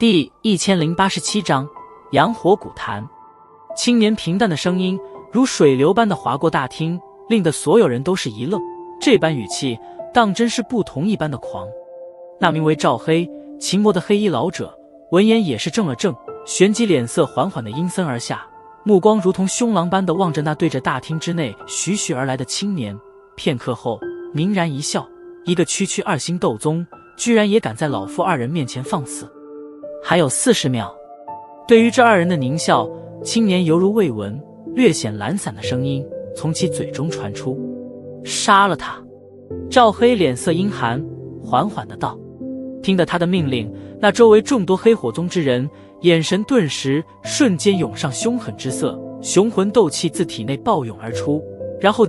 第1087章阳火古坛。青年平淡的声音如水流般的划过大厅，令得所有人都是一愣。这般语气当真是不同一般的狂。那名为赵黑，秦国的黑衣老者，闻言也是怔了怔，旋即脸色缓缓地阴森而下，目光如同凶狼般地望着那对着大厅之内徐徐而来的青年。片刻后泯然一笑，一个区2星斗宗，居然也敢在老夫二人面前放肆。还有40秒。对于这二人的狞笑，青年犹如未闻，略显懒散的声音从其嘴中传出：杀了他。赵黑脸色阴寒，缓缓的道。听得他的命令，那周围众多黑火宗之人眼神顿时瞬间涌上凶狠之色，雄浑斗气自体内暴涌而出，然后